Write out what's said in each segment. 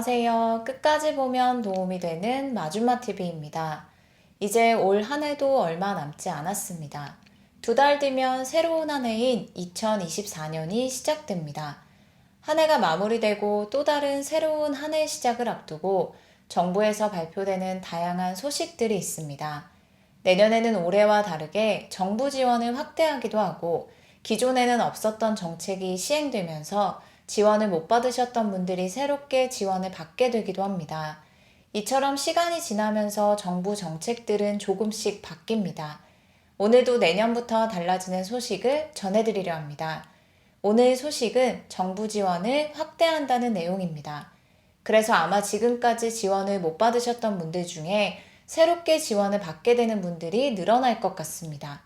안녕하세요. 끝까지 보면 도움이 되는 마주마TV입니다. 이제 올 한 해도 얼마 남지 않았습니다. 2달 뒤면 새로운 한 해인 2024년이 시작됩니다. 한 해가 마무리되고 또 다른 새로운 한 해 시작을 앞두고 정부에서 발표되는 다양한 소식들이 있습니다. 내년에는 올해와 다르게 정부 지원을 확대하기도 하고 기존에는 없었던 정책이 시행되면서 지원을 못 받으셨던 분들이 새롭게 지원을 받게 되기도 합니다. 이처럼 시간이 지나면서 정부 정책들은 조금씩 바뀝니다. 오늘도 내년부터 달라지는 소식을 전해드리려 합니다. 오늘 소식은 정부 지원을 확대한다는 내용입니다. 그래서 아마 지금까지 지원을 못 받으셨던 분들 중에 새롭게 지원을 받게 되는 분들이 늘어날 것 같습니다.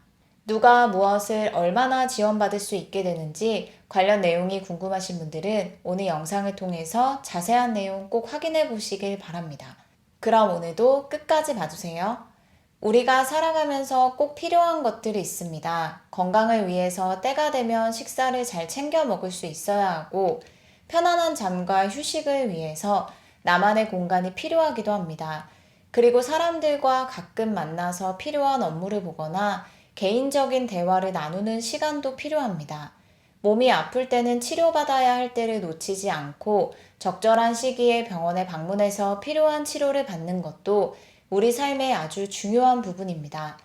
누가 무엇을 얼마나 지원받을 수 있게 되는지 관련 내용이 궁금하신 분들은 오늘 영상을 통해서 자세한 내용 꼭 확인해 보시길 바랍니다. 그럼 오늘도 끝까지 봐주세요. 우리가 살아가면서 꼭 필요한 것들이 있습니다. 건강을 위해서 때가 되면 식사를 잘 챙겨 먹을 수 있어야 하고 편안한 잠과 휴식을 위해서 나만의 공간이 필요하기도 합니다. 그리고 사람들과 가끔 만나서 필요한 업무를 보거나 개인적인 대화를 나누는 시간도 필요합니다. 몸이 아플 때는 치료받아야 할 때를 놓치지 않고 적절한 시기에 병원에 방문해서 필요한 치료를 받는 것도 우리 삶의 아주 중요한 부분입니다.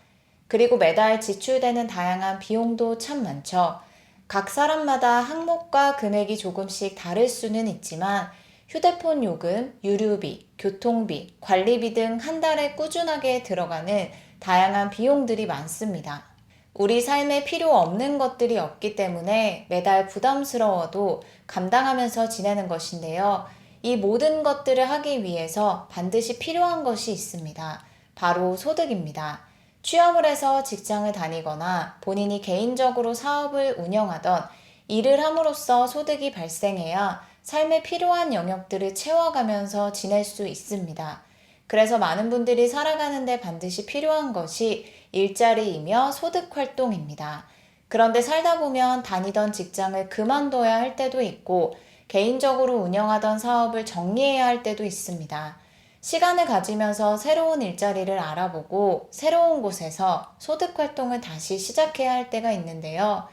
그리고 매달 지출되는 다양한 비용도 참 많죠. 각 사람마다 항목과 금액이 조금씩 다를 수는 있지만 휴대폰 요금, 유류비, 교통비, 관리비 등 한 달에 꾸준하게 들어가는 다양한 비용들이 많습니다. 우리 삶에 필요 없는 것들이 없기 때문에 매달 부담스러워도 감당하면서 지내는 것인데요. 이 모든 것들을 하기 위해서 반드시 필요한 것이 있습니다. 바로 소득입니다. 취업을 해서 직장을 다니거나 본인이 개인적으로 사업을 운영하던 일을 함으로써 소득이 발생해야 삶에 필요한 영역들을 채워가면서 지낼 수 있습니다. 그래서 많은 분들이 살아가는데 반드시 필요한 것이 일자리이며 소득 활동입니다. 그런데 살다 보면 다니던 직장을 그만둬야 할 때도 있고 개인적으로 운영하던 사업을 정리해야 할 때도 있습니다. 시간을 가지면서 새로운 일자리를 알아보고 새로운 곳에서 소득 활동을 다시 시작해야 할 때가 있는데요.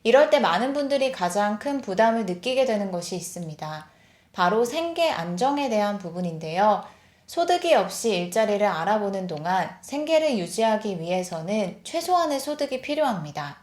이럴 때 많은 분들이 가장 큰 부담을 느끼게 되는 것이 있습니다. 바로 생계 안정에 대한 부분인데요. 소득이 없이 일자리를 알아보는 동안 생계를 유지하기 위해서는 최소한의 소득이 필요합니다.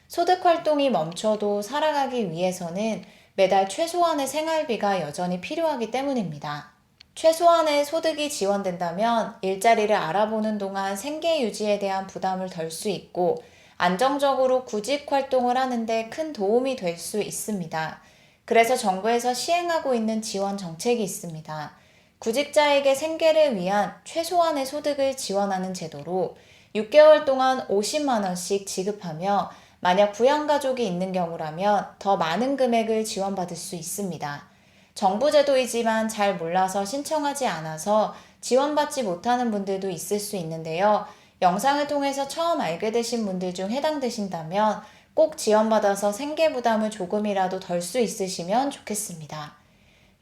소득 활동이 멈춰도 살아가기 위해서는 매달 최소한의 생활비가 여전히 필요하기 때문입니다. 최소한의 소득이 지원된다면 일자리를 알아보는 동안 생계 유지에 대한 부담을 덜 수 있고 안정적으로 구직 활동을 하는데 큰 도움이 될 수 있습니다. 그래서 정부에서 시행하고 있는 지원 정책이 있습니다. 구직자에게 생계를 위한 최소한의 소득을 지원하는 제도로 6개월 동안 50만 원씩 지급하며 만약 부양가족이 있는 경우라면 더 많은 금액을 지원받을 수 있습니다. 정부 제도이지만 잘 몰라서 신청하지 않아서 지원받지 못하는 분들도 있을 수 있는데요. 영상을 통해서 처음 알게 되신 분들 중 해당되신다면 꼭 지원받아서 생계 부담을 조금이라도 덜 수 있으시면 좋겠습니다.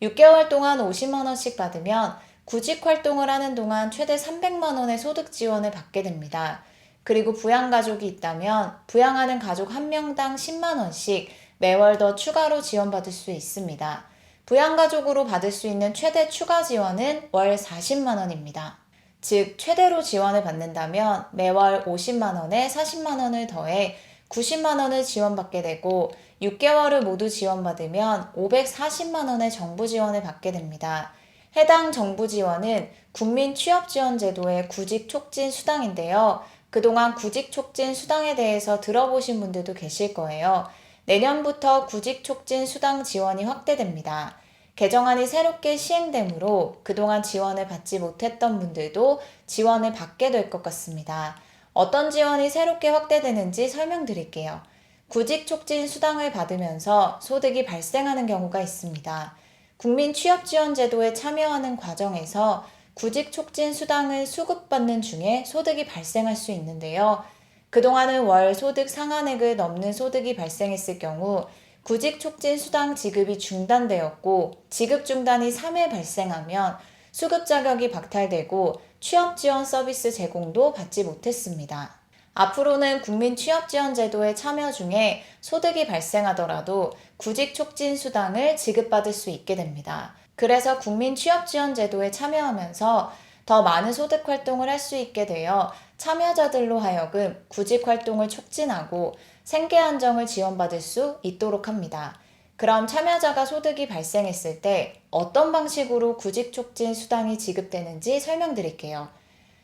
6개월 동안 50만 원씩 받으면 구직 활동을 하는 동안 최대 300만 원의 소득 지원을 받게 됩니다. 그리고 부양가족이 있다면 부양하는 가족 1명당 10만 원씩 매월 더 추가로 지원받을 수 있습니다. 부양가족으로 받을 수 있는 최대 추가 지원은 월 40만 원입니다. 즉 최대로 지원을 받는다면 매월 50만 원에 40만 원을 더해 90만 원을 지원받게 되고 6개월을 모두 지원받으면 540만 원의 정부 지원을 받게 됩니다. 해당 정부 지원은 국민취업지원제도의 구직촉진수당인데요. 그동안 구직촉진수당에 대해서 들어보신 분들도 계실 거예요. 내년부터 구직촉진수당 지원이 확대됩니다. 개정안이 새롭게 시행되므로 그동안 지원을 받지 못했던 분들도 지원을 받게 될 것 같습니다. 어떤 지원이 새롭게 확대되는지 설명드릴게요. 구직촉진수당을 받으면서 소득이 발생하는 경우가 있습니다. 국민취업지원제도에 참여하는 과정에서 구직촉진수당을 수급받는 중에 소득이 발생할 수 있는데요. 그동안은 월 소득 상한액을 넘는 소득이 발생했을 경우 구직 촉진 수당 지급이 중단되었고 지급 중단이 3회 발생하면 수급 자격이 박탈되고 취업 지원 서비스 제공도 받지 못했습니다. 앞으로는 국민 취업 지원 제도에 참여 중에 소득이 발생하더라도 구직 촉진 수당을 지급받을 수 있게 됩니다. 그래서 국민 취업 지원 제도에 참여하면서 더 많은 소득 활동을 할 수 있게 되어 참여자들로 하여금 구직 활동을 촉진하고 생계 안정을 지원받을 수 있도록 합니다. 그럼 참여자가 소득이 발생했을 때 어떤 방식으로 구직 촉진 수당이 지급되는지 설명드릴게요.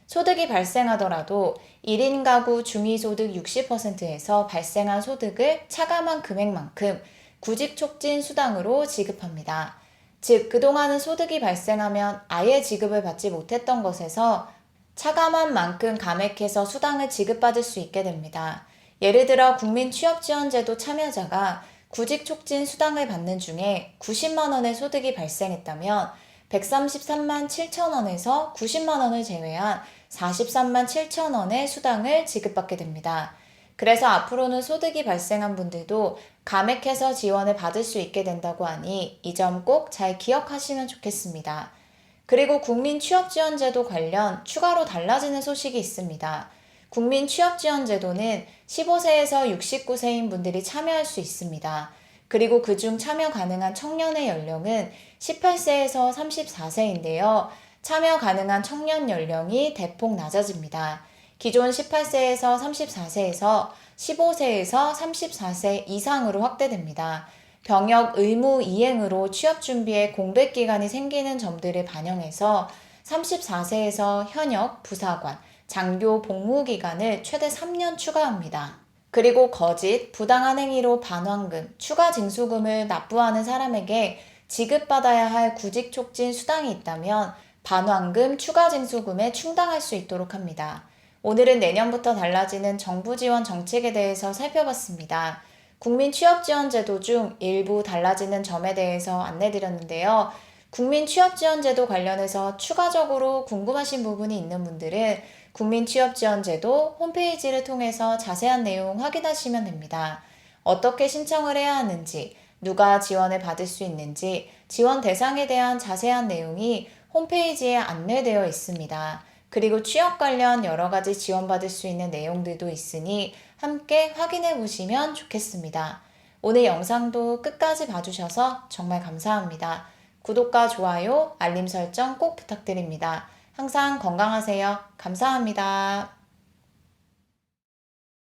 소득이 발생하더라도 1인 가구 중위소득 60%에서 발생한 소득을 차감한 금액만큼 구직 촉진 수당으로 지급합니다. 즉, 그동안은 소득이 발생하면 아예 지급을 받지 못했던 것에서 차감한 만큼 감액해서 수당을 지급받을 수 있게 됩니다. 예를 들어 국민취업지원제도 참여자가 구직촉진 수당을 받는 중에 90만 원의 소득이 발생했다면 133만 7천 원에서 90만 원을 제외한 43만 7천 원의 수당을 지급받게 됩니다. 그래서 앞으로는 소득이 발생한 분들도 감액해서 지원을 받을 수 있게 된다고 하니 이 점 꼭 잘 기억하시면 좋겠습니다. 그리고 국민취업지원제도 관련 추가로 달라지는 소식이 있습니다. 국민취업지원제도는 15세에서 69세인 분들이 참여할 수 있습니다. 그리고 그중 참여 가능한 청년의 연령은 18세에서 34세인데요. 참여 가능한 청년 연령이 대폭 낮아집니다. 기존 18세에서 34세에서 15세에서 34세 이상으로 확대됩니다. 병역 의무 이행으로 취업 준비에 공백 기간이 생기는 점들을 반영해서 34세에서 현역, 부사관, 장교 복무 기간을 최대 3년 추가합니다. 그리고 거짓, 부당한 행위로 반환금, 추가 징수금을 납부하는 사람에게 지급받아야 할 구직 촉진 수당이 있다면 반환금, 추가 징수금에 충당할 수 있도록 합니다. 오늘은 내년부터 달라지는 정부 지원 정책에 대해서 살펴봤습니다. 국민취업지원제도 중 일부 달라지는 점에 대해서 안내드렸는데요. 국민취업지원제도 관련해서 추가적으로 궁금하신 부분이 있는 분들은 국민취업지원제도 홈페이지를 통해서 자세한 내용 확인하시면 됩니다. 어떻게 신청을 해야 하는지, 누가 지원을 받을 수 있는지, 지원 대상에 대한 자세한 내용이 홈페이지에 안내되어 있습니다. 그리고 취업 관련 여러 가지 지원받을 수 있는 내용들도 있으니 함께 확인해 보시면 좋겠습니다. 오늘 영상도 끝까지 봐주셔서 정말 감사합니다. 구독과 좋아요, 알림 설정 꼭 부탁드립니다. 항상 건강하세요. 감사합니다.